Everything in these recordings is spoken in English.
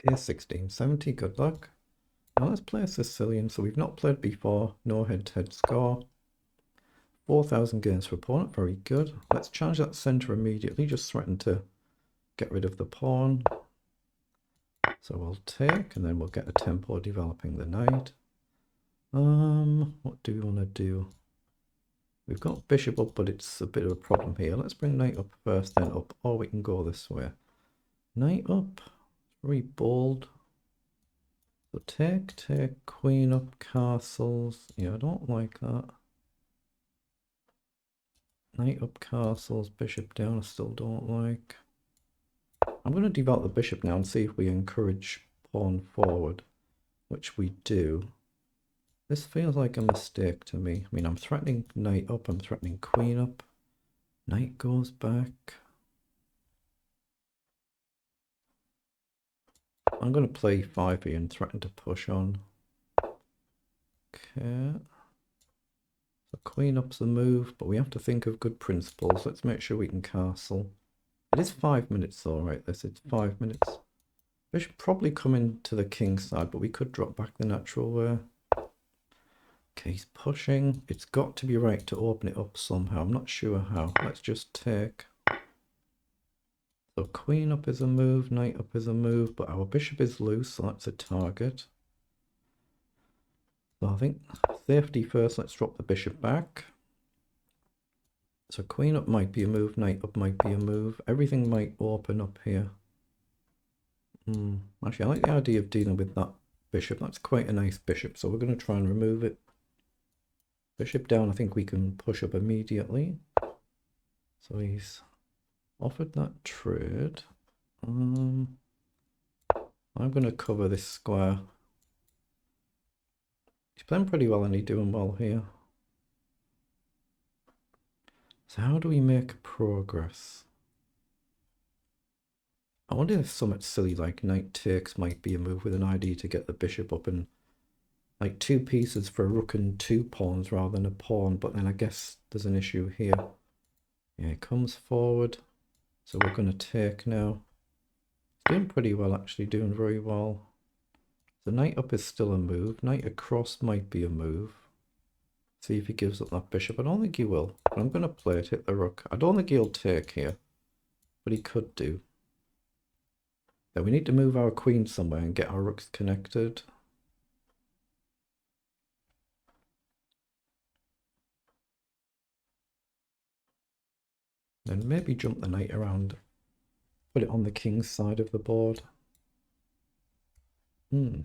Here's 1670, good luck. Now let's play a Sicilian, so we've not played before, no head-to-head score. 4,000 gains for opponent, very good. Let's challenge that centre immediately, just threaten to get rid of the pawn. So we'll take, and then we'll get a tempo developing the knight. What do we want to do? We've got bishop up, but it's a bit of a problem here. Let's bring knight up first, then up, or we can go this way. Knight up, very bold. So take, queen up, castles. Yeah, I don't like that. Knight up, castles, bishop down, I still don't like. I'm going to develop the bishop now and see if we encourage pawn forward, which we do. This feels like a mistake to me. I mean, I'm threatening knight up, I'm threatening queen up. Knight goes back. I'm going to play 5 here and threaten to push on. Okay. So queen up's the move, but we have to think of good principles. Let's make sure we can castle. It is 5 minutes though, right? It's 5 minutes. Bishop probably come into the king's side, but we could drop back the natural way. Okay, he's pushing. It's got to be right to open it up somehow. I'm not sure how. Let's just take. So queen up is a move, knight up is a move, but our bishop is loose, so that's a target. So I think safety first, let's drop the bishop back. So queen up might be a move, knight up might be a move. Everything might open up here. Actually, I like the idea of dealing with that bishop. That's quite a nice bishop, so we're going to try and remove it. Bishop down, I think we can push up immediately. So he's offered that trade. I'm going to cover this square. He's playing pretty well and he's doing well here. So how do we make progress? I wonder if something silly like knight takes might be a move with an idea to get the bishop up and like 2 pieces for a rook and 2 pawns rather than a pawn, but then I guess there's an issue here. Yeah, it comes forward. So we're going to take now. It's doing pretty well actually, doing very well. The knight up is still a move. Knight across might be a move. See if he gives up that bishop. I don't think he will, but I'm going to play it, hit the rook. I don't think he'll take here, but he could do. Then we need to move our queen somewhere and get our rooks connected. Then maybe jump the knight around, put it on the king's side of the board. Going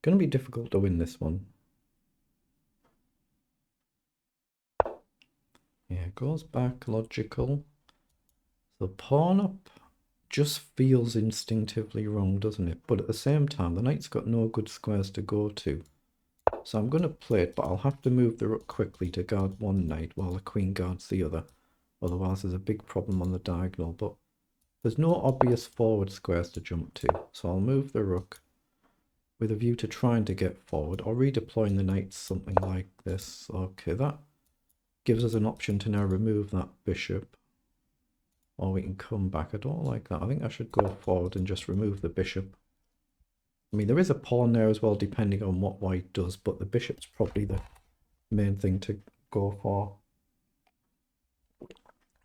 to be difficult to win this one. Yeah, goes back, logical. So pawn up just feels instinctively wrong, doesn't it? But at the same time, the knight's got no good squares to go to. So I'm going to play it, but I'll have to move the rook quickly to guard one knight while the queen guards the other. Otherwise there's a big problem on the diagonal, but there's no obvious forward squares to jump to. So I'll move the rook with a view to trying to get forward or redeploying the knights, something like this. Okay, that gives us an option to now remove that bishop. Or we can come back. I don't like that. I think I should go forward and just remove the bishop. I mean, there is a pawn there as well, depending on what white does, but the bishop's probably the main thing to go for.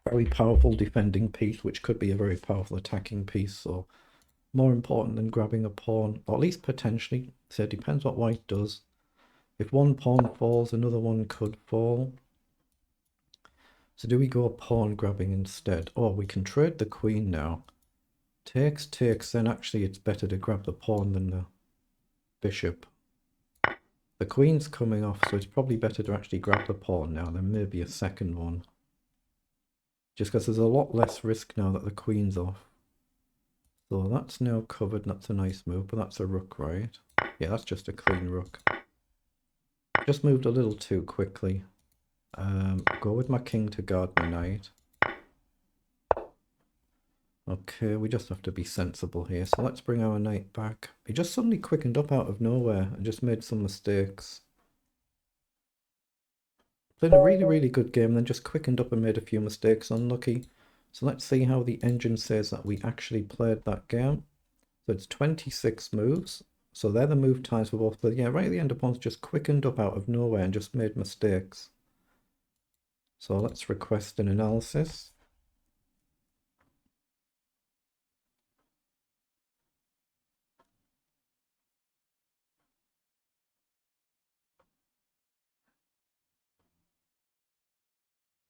Very powerful defending piece, which could be a very powerful attacking piece, so more important than grabbing a pawn, or at least potentially. So it depends what white does. If one pawn falls, another one could fall. So do we go pawn grabbing instead? Oh, we can trade the queen now. Takes, then actually it's better to grab the pawn than the bishop. The queen's coming off, so it's probably better to actually grab the pawn now, then maybe a second one. Just because there's a lot less risk now that the queen's off. So that's now covered, and that's a nice move, but that's a rook, right? Yeah, that's just a clean rook. Just moved a little too quickly. Go with my king to guard my knight. Okay, we just have to be sensible here. So let's bring our knight back. He just suddenly quickened up out of nowhere and just made some mistakes. Played a really, really good game, then just quickened up and made a few mistakes. Unlucky. So let's see how the engine says that we actually played that game. So it's 26 moves. So they're the move times for both. But yeah, right at the end, opponents just quickened up out of nowhere and just made mistakes. So let's request an analysis.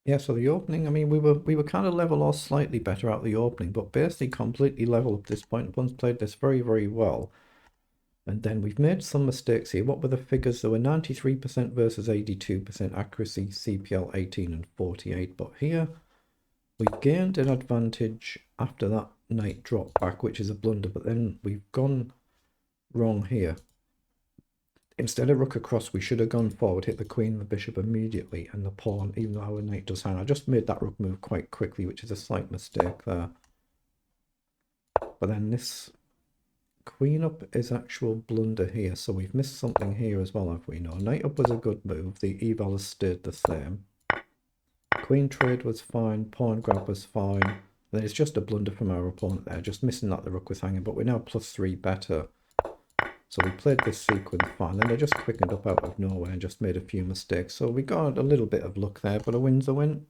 Yeah, so the opening, I mean, we were kind of level or slightly better out the opening, but basically completely level at this point. Opponents played this very, very well. And then we've made some mistakes here. What were the figures? There were 93% versus 82% accuracy, CPL 18 and 48. But here we gained an advantage after that knight drop back, which is a blunder. But then we've gone wrong here. Instead of rook across, we should have gone forward, hit the queen and the bishop immediately, and the pawn, even though our knight does hang. I just made that rook move quite quickly, which is a slight mistake there. But then this queen up is actual blunder here, so we've missed something here as well, have we? No, knight up was a good move. The eval has stayed the same. Queen trade was fine, pawn grab was fine. Then it's just a blunder from our opponent there, just missing that the rook was hanging, but we're now +3 better. So we played this sequence fine, then they just quickened up out of nowhere and just made a few mistakes. So we got a little bit of luck there, but a win's a win.